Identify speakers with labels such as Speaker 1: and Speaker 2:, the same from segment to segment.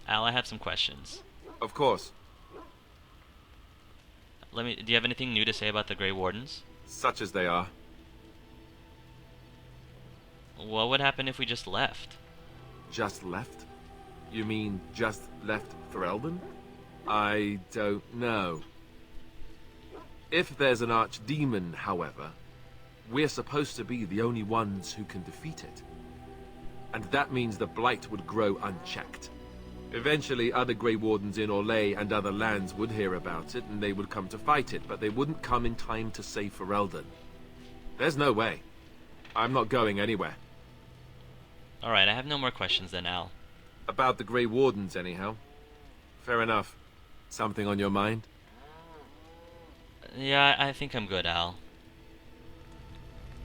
Speaker 1: Al, I have some questions.
Speaker 2: Of course.
Speaker 1: Do you have anything new to say about the Grey Wardens?
Speaker 2: Such as they are.
Speaker 1: What would happen if we just left?
Speaker 2: Just left? You mean just left for Elben? I don't know. If there's an archdemon, however, we're supposed to be the only ones who can defeat it. And that means the blight would grow unchecked. Eventually, other Grey Wardens in Orlais and other lands would hear about it, and they would come to fight it, but they wouldn't come in time to save Ferelden. There's no way. I'm not going anywhere.
Speaker 1: Alright, I have no more questions then, Al.
Speaker 2: About the Grey Wardens, anyhow. Fair enough. Something on your mind?
Speaker 1: Yeah, I think I'm good, Al.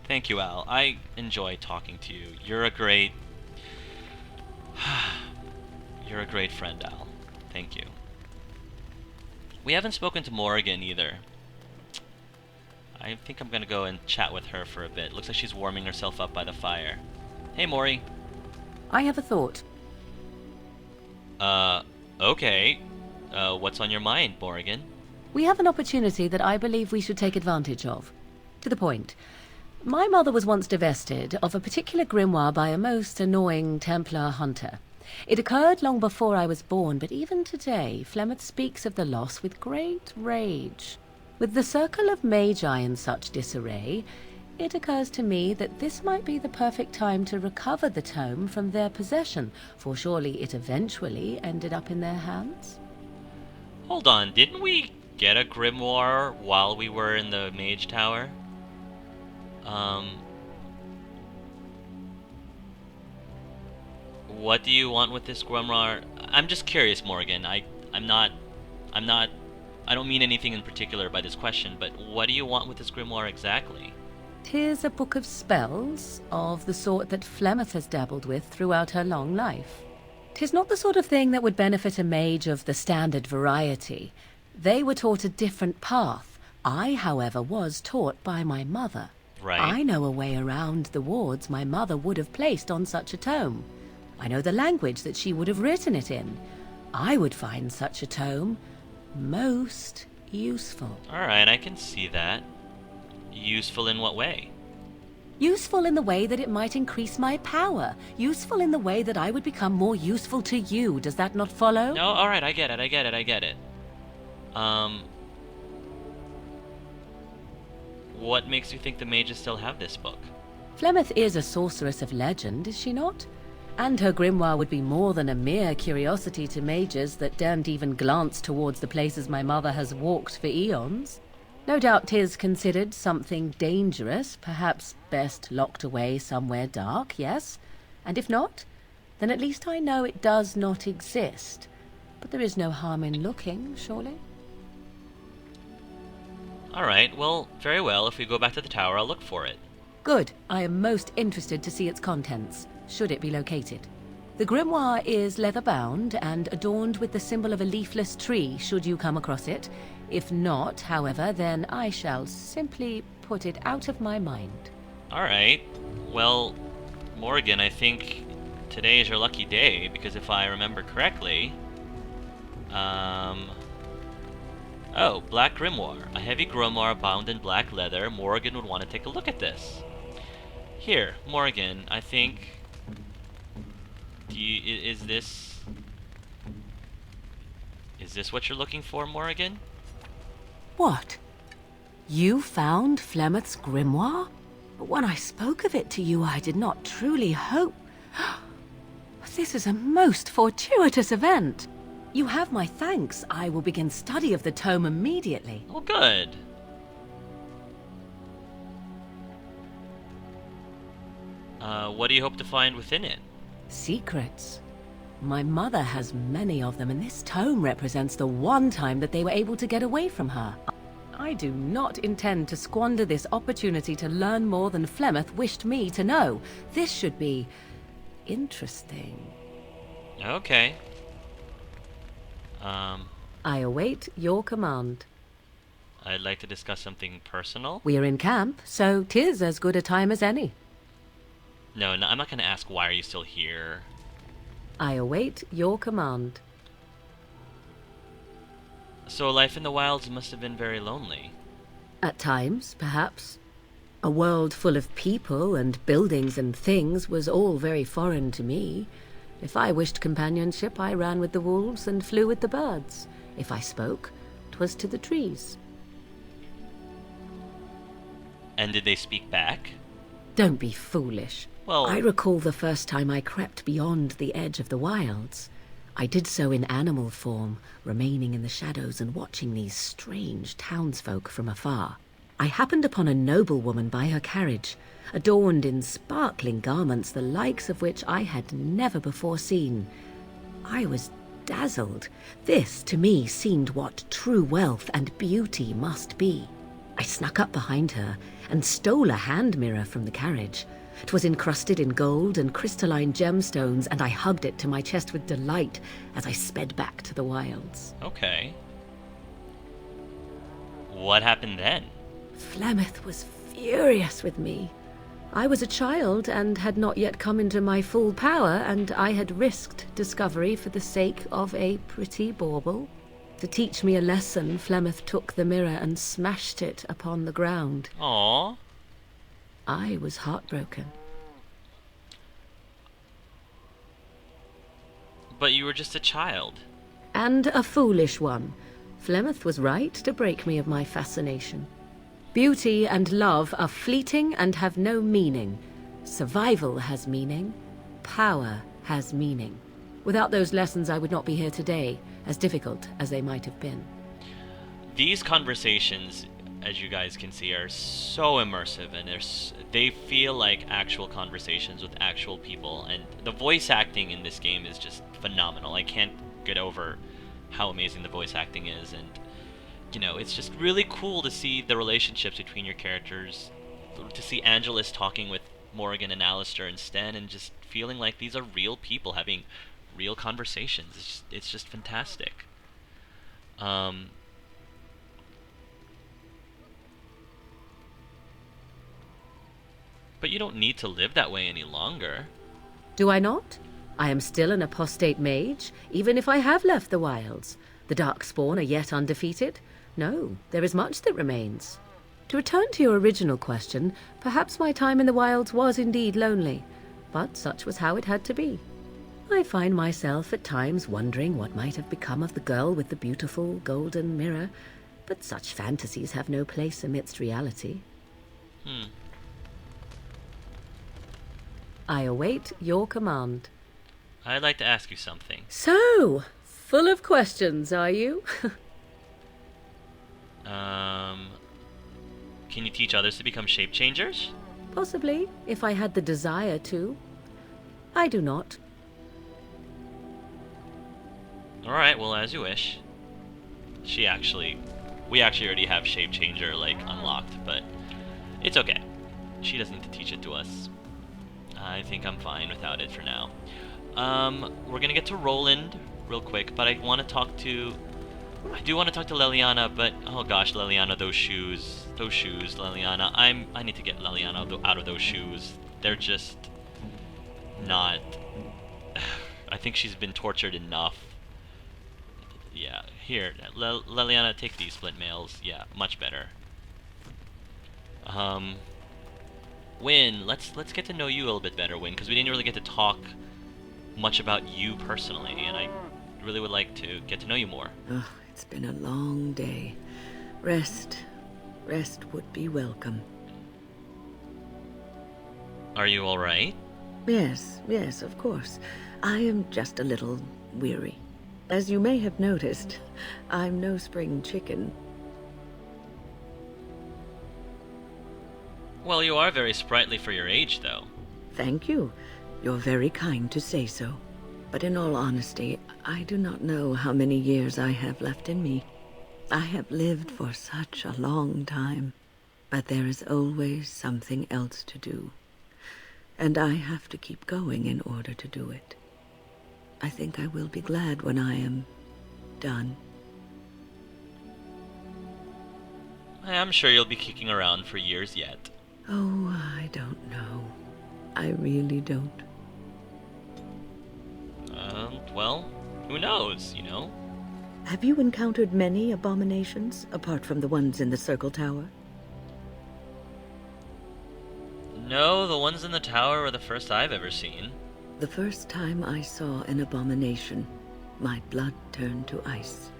Speaker 1: Thank you, Al. I enjoy talking to you. You're a great... You're a great friend, Al. Thank you. We haven't spoken to Morrigan either. I think I'm gonna go and chat with her for a bit. Looks like she's warming herself up by the fire. Hey, Mori.
Speaker 3: I have a thought.
Speaker 1: Okay. What's on your mind, Morrigan?
Speaker 3: We have an opportunity that I believe we should take advantage of. To the point. My mother was once divested of a particular grimoire by a most annoying Templar hunter. It occurred long before I was born, but even today, Flemeth speaks of the loss with great rage. With the circle of magi in such disarray, it occurs to me that this might be the perfect time to recover the tome from their possession, for surely it eventually ended up in their hands.
Speaker 1: Hold on, didn't we get a grimoire while we were in the Mage Tower? What do you want with this grimoire? I'm just curious, Morgan. I don't mean anything in particular by this question, but what do you want with this grimoire exactly?
Speaker 3: 'Tis a book of spells, of the sort that Flemeth has dabbled with throughout her long life. 'Tis not the sort of thing that would benefit a mage of the standard variety. They were taught a different path. I, however, was taught by my mother.
Speaker 1: Right.
Speaker 3: I know a way around the wards my mother would have placed on such a tome. I know the language that she would have written it in. I would find such a tome most useful.
Speaker 1: Alright, I can see that. Useful in what way?
Speaker 3: Useful in the way that it might increase my power. Useful in the way that I would become more useful to you. Does that not follow?
Speaker 1: No, alright, I get it. What makes you think the mages still have this book?
Speaker 3: Flemeth is a sorceress of legend, is she not? And her grimoire would be more than a mere curiosity to mages that daren't even glance towards the places my mother has walked for eons. No doubt 'tis considered something dangerous, perhaps best locked away somewhere dark, yes? And if not, then at least I know it does not exist. But there is no harm in looking, surely?
Speaker 1: Alright, well, very well. If we go back to the tower, I'll look for it.
Speaker 3: Good. I am most interested to see its contents, should it be located. The grimoire is leather-bound and adorned with the symbol of a leafless tree, should you come across it. If not, however, then I shall simply put it out of my mind.
Speaker 1: Alright. Well, Morgan, I think today is your lucky day, because if I remember correctly... Oh, Black Grimoire. A heavy grimoire bound in black leather. Morgan would want to take a look at this. Here, Morgan, I think... Is this what you're looking for, Morrigan?
Speaker 3: What? You found Flemeth's grimoire? But when I spoke of it to you, I did not truly hope... This is a most fortuitous event. You have my thanks. I will begin study of the tome immediately.
Speaker 1: Oh, good. What do you hope to find within it?
Speaker 3: Secrets. My mother has many of them, and this tome represents the one time that they were able to get away from her. I do not intend to squander this opportunity to learn more than Flemeth wished me to know. This should be interesting.
Speaker 1: Okay.
Speaker 3: I await your command.
Speaker 1: I'd like to discuss something personal.
Speaker 3: We are in camp, so 'tis as good a time as any.
Speaker 1: No, I'm not going to ask why are you still here.
Speaker 3: I await your command.
Speaker 1: So life in the wilds must have been very lonely.
Speaker 3: At times, perhaps. A world full of people and buildings and things was all very foreign to me. If I wished companionship, I ran with the wolves and flew with the birds. If I spoke, 'twas to the trees.
Speaker 1: And did they speak back?
Speaker 3: Don't be foolish.
Speaker 1: Well,
Speaker 3: I recall the first time I crept beyond the edge of the wilds. I did so in animal form, remaining in the shadows and watching these strange townsfolk from afar. I happened upon a noblewoman by her carriage, adorned in sparkling garments the likes of which I had never before seen. I was dazzled. This, to me, seemed what true wealth and beauty must be. I snuck up behind her and stole a hand mirror from the carriage. 'Twas encrusted in gold and crystalline gemstones, and I hugged it to my chest with delight as I sped back to the wilds.
Speaker 1: okay. What happened then?
Speaker 3: Flemeth was furious with me. I was a child and had not yet come into my full power, and I had risked discovery for the sake of a pretty bauble. To teach me a lesson, Flemeth took the mirror and smashed it upon the ground.
Speaker 1: Aww.
Speaker 3: I was heartbroken.
Speaker 1: But you were just a child.
Speaker 3: And a foolish one. Flemeth was right to break me of my fascination. Beauty and love are fleeting and have no meaning. Survival has meaning. Power has meaning. Without those lessons, I would not be here today, as difficult as they might have been.
Speaker 1: These conversations, as you guys can see, are so immersive, and they feel like actual conversations with actual people, and the voice acting in this game is just phenomenal. I can't get over how amazing the voice acting is, and you know, it's just really cool to see the relationships between your characters, to see Angelus talking with Morrigan and Alistair and Sten, and just feeling like these are real people having real conversations. It's just fantastic. But you don't need to live that way any longer.
Speaker 3: Do I not? I am still an apostate mage, even if I have left the wilds. The Darkspawn are yet undefeated. No, there is much that remains. To return to your original question, perhaps my time in the wilds was indeed lonely, but such was how it had to be. I find myself at times wondering what might have become of the girl with the beautiful golden mirror, but such fantasies have no place amidst reality. I await your command.
Speaker 1: I'd like to ask you something.
Speaker 3: So, full of questions, are you?
Speaker 1: Can you teach others to become shape changers?
Speaker 3: Possibly, if I had the desire to. I do not.
Speaker 1: Alright, well, as you wish. We actually already have shape changer, like, unlocked, but it's okay. She doesn't need to teach it to us. I think I'm fine without it for now. We're gonna get to Roland real quick, but I do want to talk to Leliana, but oh gosh, Leliana, those shoes, Leliana. I need to get Leliana out of those shoes. They're just not. I think she's been tortured enough. Yeah, here, Leliana, take these splint mails. Yeah, much better. Wynne, let's get to know you a little bit better, Wynne, because we didn't really get to talk much about you personally, and I really would like to get to know you more.
Speaker 3: Oh, it's been a long day. Rest would be welcome.
Speaker 1: Are you all right?
Speaker 3: Yes, of course. I am just a little weary. As you may have noticed, I'm no spring chicken.
Speaker 1: Well, you are very sprightly for your age, though.
Speaker 3: Thank you. You're very kind to say so. But in all honesty, I do not know how many years I have left in me. I have lived for such a long time, but there is always something else to do. And I have to keep going in order to do it. I think I will be glad when I am done.
Speaker 1: I'm sure you'll be kicking around for years yet.
Speaker 3: Oh, I don't know. I really don't.
Speaker 1: Well, who knows, you know?
Speaker 4: Have you encountered many abominations, apart from the ones in the Circle Tower?
Speaker 1: No, the ones in the tower were the first I've ever seen.
Speaker 4: The first time I saw an abomination, my blood turned to ice.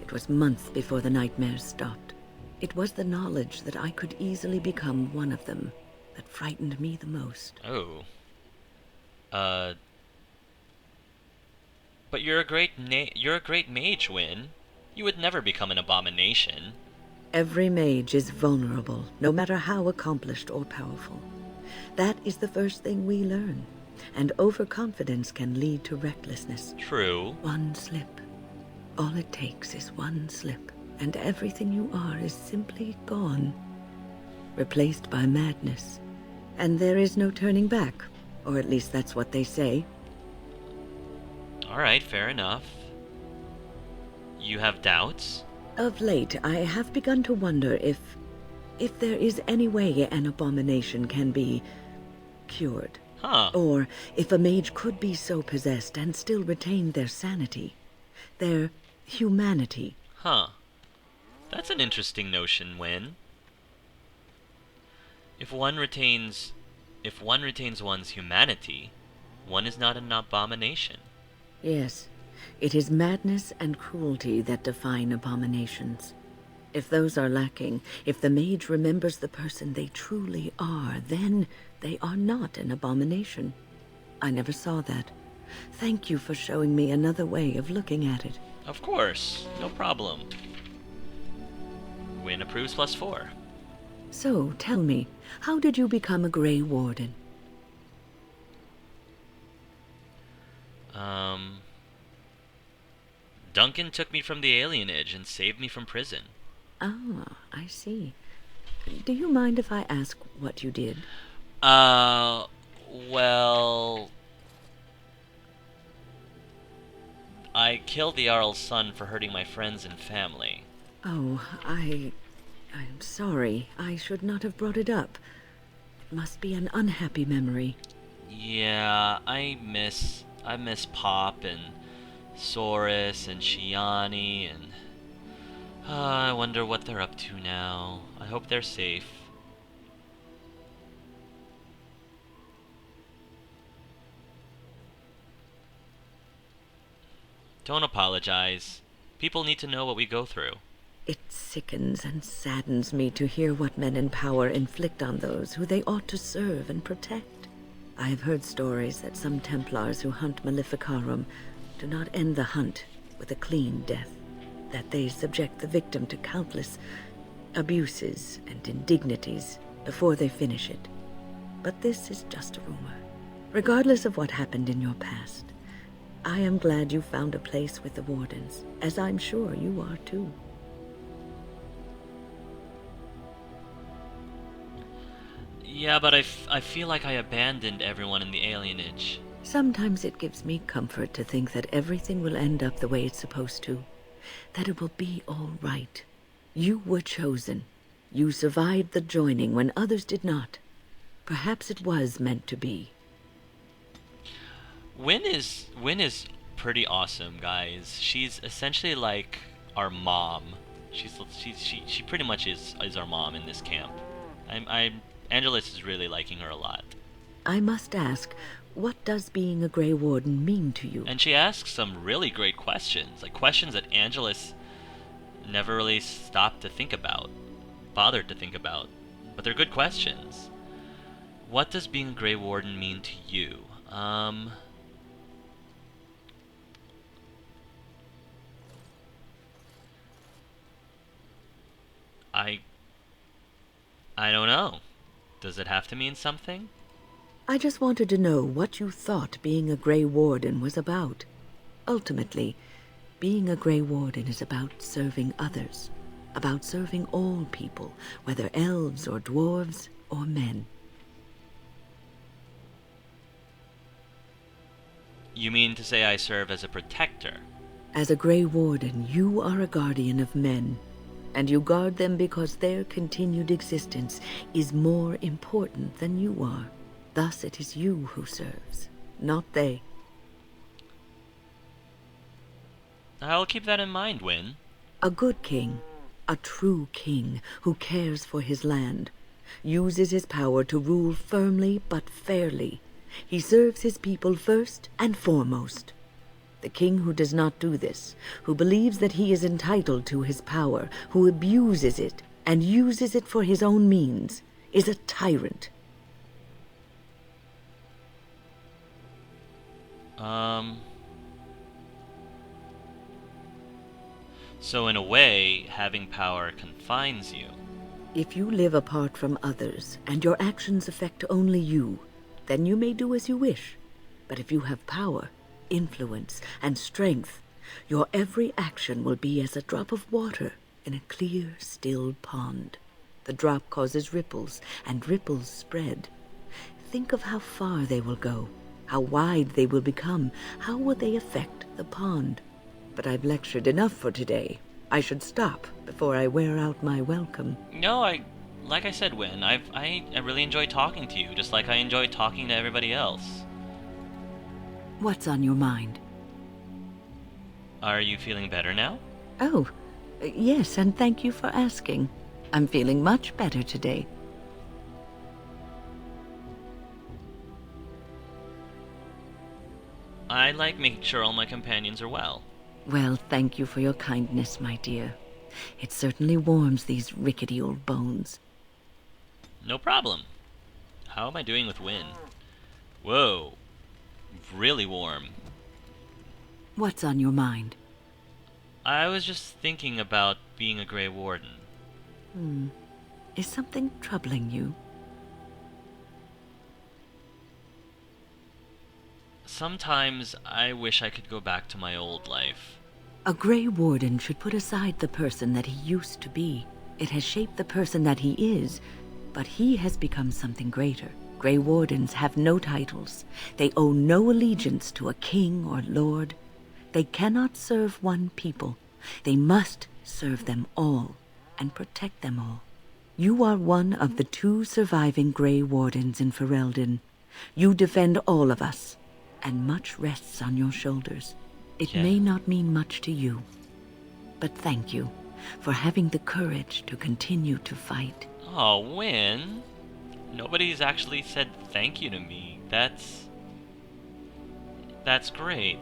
Speaker 4: It was months before the nightmares stopped. It was the knowledge that I could easily become one of them that frightened me the most.
Speaker 1: Oh. But you're a great mage, Wynne. You would never become an abomination.
Speaker 4: Every mage is vulnerable, no matter how accomplished or powerful. That is the first thing we learn, and overconfidence can lead to recklessness.
Speaker 1: True.
Speaker 4: One slip. All it takes is one slip, and everything you are is simply gone, replaced by madness. And there is no turning back, or at least that's what they say.
Speaker 1: Alright, fair enough. You have doubts?
Speaker 4: Of late, I have begun to wonder if there is any way an abomination can be cured.
Speaker 1: Huh.
Speaker 4: Or if a mage could be so possessed and still retain their sanity, their humanity.
Speaker 1: Huh. That's an interesting notion, Wynne. If one retains one's humanity, one is not an abomination.
Speaker 4: Yes, it is madness and cruelty that define abominations. If those are lacking, if the mage remembers the person they truly are, then they are not an abomination. I never saw that. Thank you for showing me another way of looking at it.
Speaker 1: Of course, no problem. Wynne approves +4.
Speaker 4: So, tell me, how did you become a Grey Warden?
Speaker 1: Duncan took me from the alienage and saved me from prison.
Speaker 4: Ah, I see. Do you mind if I ask what you did?
Speaker 1: Well... I killed the Jarl's son for hurting my friends and family.
Speaker 4: Oh, I'm sorry. I should not have brought it up. It must be an unhappy memory.
Speaker 1: Yeah, I miss Pop and Saurus and Shiani and... I wonder what they're up to now. I hope they're safe. Don't apologize. People need to know what we go through.
Speaker 4: It sickens and saddens me to hear what men in power inflict on those who they ought to serve and protect. I have heard stories that some Templars who hunt Maleficarum do not end the hunt with a clean death, that they subject the victim to countless abuses and indignities before they finish it. But this is just a rumor. Regardless of what happened in your past, I am glad you found a place with the Wardens, as I'm sure you are too.
Speaker 1: Yeah, but I feel like I abandoned everyone in the alienage.
Speaker 4: Sometimes it gives me comfort to think that everything will end up the way it's supposed to. That it will be all right. You were chosen. You survived the joining when others did not. Perhaps it was meant to be.
Speaker 1: Wynne is pretty awesome, guys. She's essentially like our mom. She pretty much is our mom in this camp. Angelus is really liking her a lot.
Speaker 4: I must ask, what does being a Grey Warden mean to you?
Speaker 1: And she asks some really great questions, like questions that Angelus never really stopped to think about, bothered to think about, but they're good questions. What does being a Grey Warden mean to you? I don't know. Does it have to mean something?
Speaker 4: I just wanted to know what you thought being a Grey Warden was about. Ultimately, being a Grey Warden is about serving others, about serving all people, whether elves or dwarves or men.
Speaker 1: You mean to say I serve as a protector?
Speaker 4: As a Grey Warden, you are a guardian of men, and you guard them because their continued existence is more important than you are. Thus it is you who serves, not they.
Speaker 1: I'll keep that in mind, Wynne.
Speaker 4: A good king, a true king who cares for his land, uses his power to rule firmly but fairly. He serves his people first and foremost. The king who does not do this, who believes that he is entitled to his power, who abuses it and uses it for his own means, is a tyrant.
Speaker 1: So in a way, having power confines you.
Speaker 4: If you live apart from others, and your actions affect only you, then you may do as you wish. But if you have power, influence, and strength, your every action will be as a drop of water in a clear, still pond. The drop causes ripples, and ripples spread. Think of how far they will go, how wide they will become, how will they affect the pond. But I've lectured enough for today. I should stop before I wear out my welcome.
Speaker 1: No, like I said, Wynne, I really enjoy talking to you, just like I enjoy talking to everybody else.
Speaker 4: What's on your mind?
Speaker 1: Are you feeling better now?
Speaker 4: Oh, yes, and thank you for asking. I'm feeling much better today.
Speaker 1: I like making sure all my companions are well.
Speaker 4: Well, thank you for your kindness, my dear. It certainly warms these rickety old bones.
Speaker 1: No problem. How am I doing with Wynne? Whoa. Really warm.
Speaker 4: What's on your mind?
Speaker 1: I was just thinking about being a Grey Warden.
Speaker 4: Is something troubling you?
Speaker 1: Sometimes I wish I could go back to my old life.
Speaker 4: A Grey Warden should put aside the person that he used to be. It has shaped the person that he is, but he has become something greater. Grey Wardens have no titles. They owe no allegiance to a king or lord. They cannot serve one people. They must serve them all and protect them all. You are one of the 2 surviving Grey Wardens in Ferelden. You defend all of us, and much rests on your shoulders. It may not mean much to you, but thank you for having the courage to continue to fight.
Speaker 1: Oh, Wynne. Nobody's actually said thank you to me. That's great.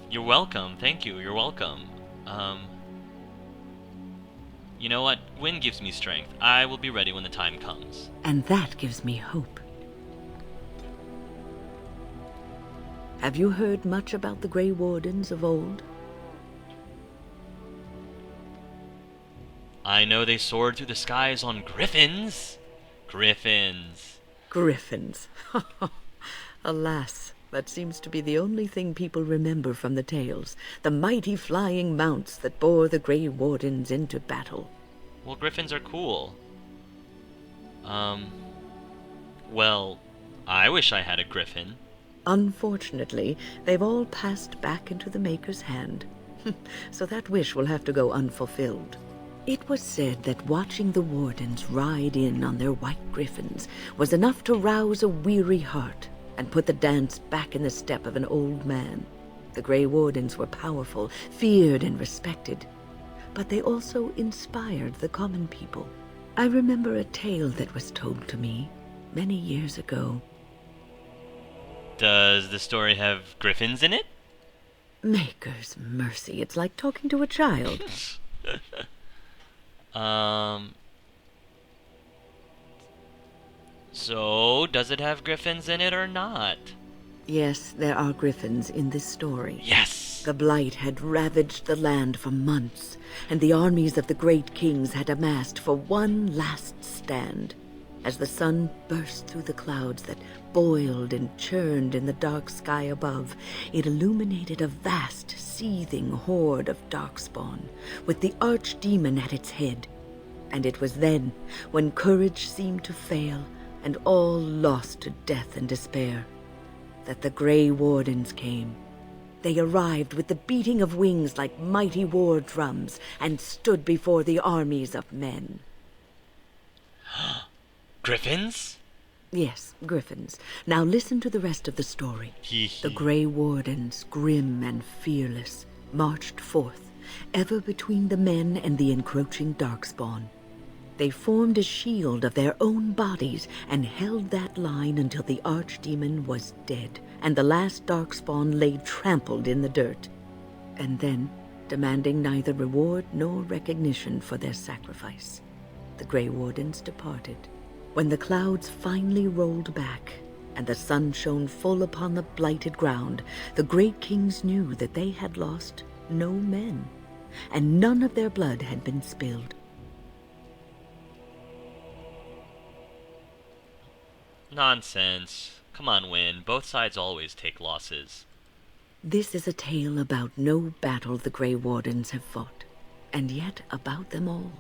Speaker 1: You're welcome. Thank you. You're welcome. You know what? Wynne gives me strength. I will be ready when the time comes.
Speaker 4: And that gives me hope. Have you heard much about the Grey Wardens of old?
Speaker 1: I know they soared through the skies on Griffons. Griffons.
Speaker 4: Griffons. Alas, that seems to be the only thing people remember from the tales. The mighty flying mounts that bore the Grey Wardens into battle.
Speaker 1: Well, Griffons are cool. Well, I wish I had a Griffin.
Speaker 4: Unfortunately, they've all passed back into the Maker's hand. So that wish will have to go unfulfilled. It was said that watching the Wardens ride in on their white griffins was enough to rouse a weary heart and put the dance back in the step of an old man. The Grey Wardens were powerful, feared and respected, but they also inspired the common people. I remember a tale that was told to me many years ago.
Speaker 1: Does the story have Griffins in it?
Speaker 4: Maker's mercy, it's like talking to a child.
Speaker 1: So, does it have Griffins in it or not?
Speaker 4: Yes, there are Griffins in this story.
Speaker 1: Yes!
Speaker 4: The Blight had ravaged the land for months, and the armies of the great kings had amassed for one last stand. As the sun burst through the clouds that boiled and churned in the dark sky above, it illuminated a vast, seething horde of darkspawn, with the archdemon at its head. And it was then, when courage seemed to fail, and all lost to death and despair, that the Grey Wardens came. They arrived with the beating of wings like mighty war drums, and stood before the armies of men.
Speaker 1: Griffins?
Speaker 4: Yes, Griffins. Now listen to the rest of the story. The Grey Wardens, grim and fearless, marched forth, ever between the men and the encroaching darkspawn. They formed a shield of their own bodies and held that line until the archdemon was dead and the last darkspawn lay trampled in the dirt. And then, demanding neither reward nor recognition for their sacrifice, the Grey Wardens departed. When the clouds finally rolled back and the sun shone full upon the blighted ground, the great kings knew that they had lost no men, and none of their blood had been spilled.
Speaker 1: Nonsense. Come on, Wynne. Both sides always take losses.
Speaker 4: This is a tale about no battle the Grey Wardens have fought, and yet about them all.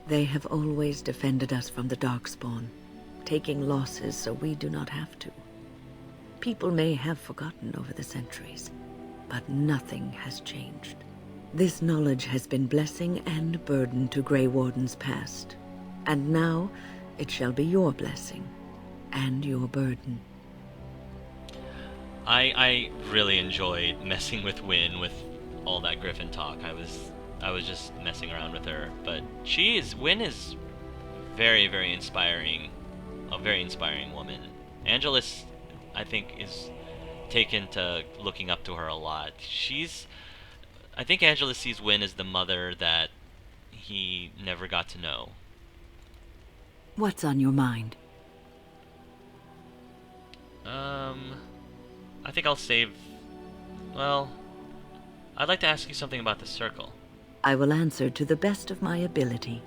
Speaker 4: They have always defended us from the Darkspawn, taking losses so we do not have to. People may have forgotten over the centuries, but nothing has changed. This knowledge has been blessing and burden to Grey Wardens past, and now it shall be your blessing and your burden.
Speaker 1: I really enjoyed messing with Wynne with all that Griffin talk. I was just messing around with her, but Wynne is very, very inspiring, a very inspiring woman. Angelus, I think, is taken to looking up to her a lot. I think Angelus sees Wynne as the mother that he never got to know.
Speaker 4: What's on your mind?
Speaker 1: I think I'll save... Well, I'd like to ask you something about the circle.
Speaker 4: I will answer to the best of my ability.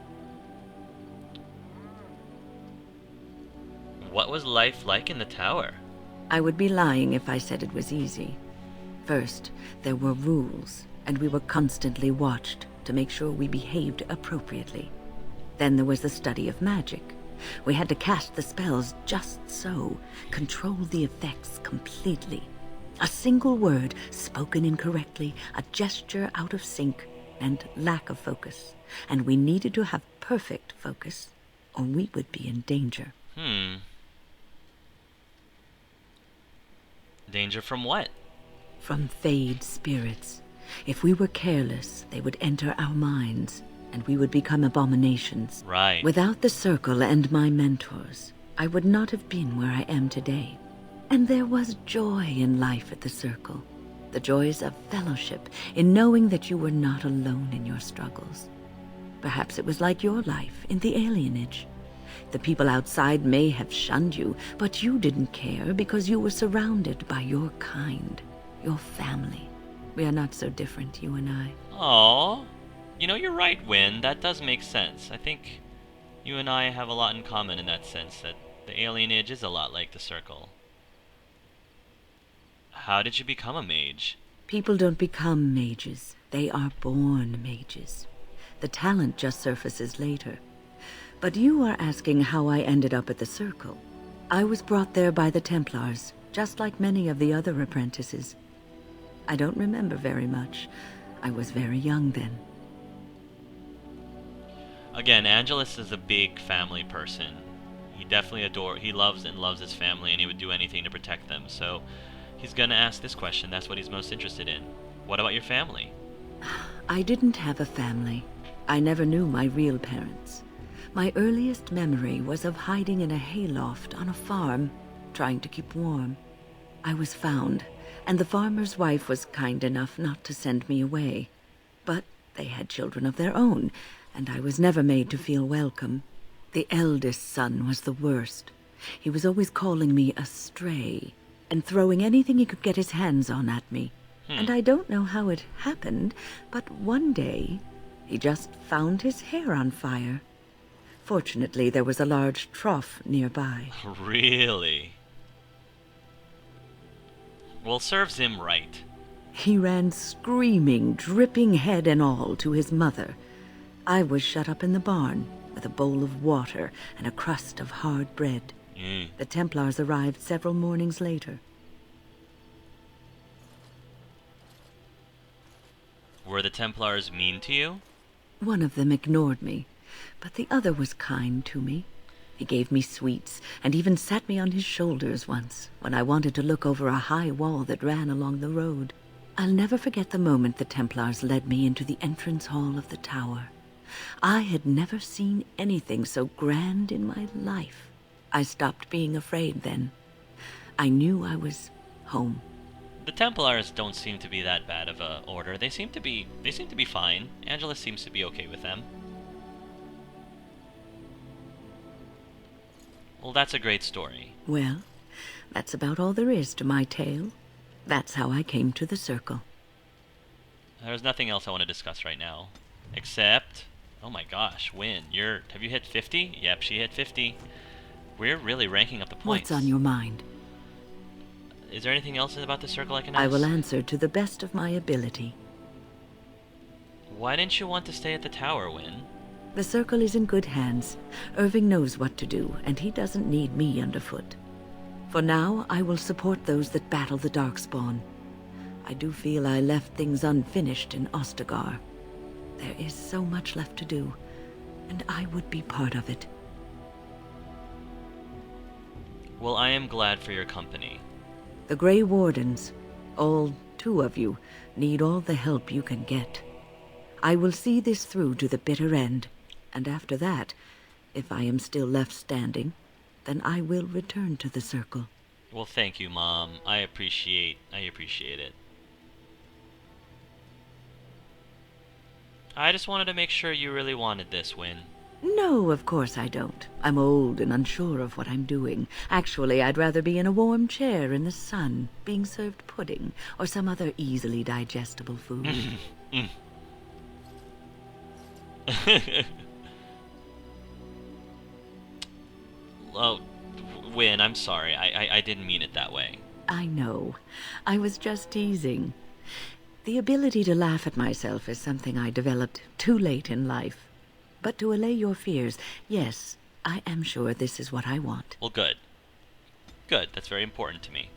Speaker 1: What was life like in the tower?
Speaker 4: I would be lying if I said it was easy. First, there were rules, and we were constantly watched to make sure we behaved appropriately. Then there was the study of magic. We had to cast the spells just so, control the effects completely. A single word spoken incorrectly, a gesture out of sync, and lack of focus. And we needed to have perfect focus, or we would be in danger.
Speaker 1: Danger from what?
Speaker 4: From fade spirits. If we were careless, they would enter our minds, and we would become abominations.
Speaker 1: Right.
Speaker 4: Without the circle and my mentors, I would not have been where I am today. And there was joy in life at the circle. The joys of fellowship, in knowing that you were not alone in your struggles. Perhaps it was like your life in the alienage. The people outside may have shunned you, but you didn't care because you were surrounded by your kind, your family. We are not so different, you and I.
Speaker 1: Aww. You know, you're right, Wynne. That does make sense. I think you and I have a lot in common in that sense, that the alienage is a lot like the circle. How did you become a mage?
Speaker 4: People don't become mages. They are born mages. The talent just surfaces later. But you are asking how I ended up at the circle. I was brought there by the Templars, just like many of the other apprentices. I don't remember very much. I was very young then.
Speaker 1: Again, Angelus is a big family person. He loves his family, and he would do anything to protect them. So he's gonna ask this question. That's what he's most interested in. What about your family?
Speaker 4: I didn't have a family. I never knew my real parents. My earliest memory was of hiding in a hayloft on a farm, trying to keep warm. I was found, and the farmer's wife was kind enough not to send me away. But they had children of their own, and I was never made to feel welcome. The eldest son was the worst. He was always calling me a stray, and throwing anything he could get his hands on at me. And I don't know how it happened, but one day, he just found his hair on fire. Fortunately, there was a large trough nearby.
Speaker 1: Really? Well, serves him right.
Speaker 4: He ran screaming, dripping head and all, to his mother. I was shut up in the barn with a bowl of water and a crust of hard bread. The Templars arrived several mornings later.
Speaker 1: Were the Templars mean to you?
Speaker 4: One of them ignored me, but the other was kind to me. He gave me sweets and even sat me on his shoulders once when I wanted to look over a high wall that ran along the road. I'll never forget the moment the Templars led me into the entrance hall of the tower. I had never seen anything so grand in my life. I stopped being afraid then. I knew I was home.
Speaker 1: The Templars don't seem to be that bad of a order. They seem to be fine. Angela seems to be okay with them. Well, that's a great story.
Speaker 4: Well, that's about all there is to my tale. That's how I came to the circle.
Speaker 1: There's nothing else I want to discuss right now. Except, oh my gosh, Wynne, have you hit 50? Yep, she hit 50. We're really ranking up the points.
Speaker 4: What's on your mind?
Speaker 1: Is there anything else about the circle I can ask?
Speaker 4: I will answer to the best of my ability.
Speaker 1: Why didn't you want to stay at the tower, Wynne?
Speaker 4: The circle is in good hands. Irving knows what to do, and he doesn't need me underfoot. For now, I will support those that battle the Darkspawn. I do feel I left things unfinished in Ostagar. There is so much left to do, and I would be part of it.
Speaker 1: Well, I am glad for your company.
Speaker 4: The Grey Wardens, all 2 of you, need all the help you can get. I will see this through to the bitter end, and after that, if I am still left standing, then I will return to the circle.
Speaker 1: Well, thank you, Mom. I appreciate it. I just wanted to make sure you really wanted this, Wynne.
Speaker 4: No, of course I don't. I'm old and unsure of what I'm doing. Actually, I'd rather be in a warm chair in the sun, being served pudding, or some other easily digestible food.
Speaker 1: Oh, Wynne, I'm sorry. I didn't mean it that way.
Speaker 4: I know. I was just teasing. The ability to laugh at myself is something I developed too late in life. But to allay your fears, yes, I am sure this is what I want.
Speaker 1: Well, good. Good. That's very important to me.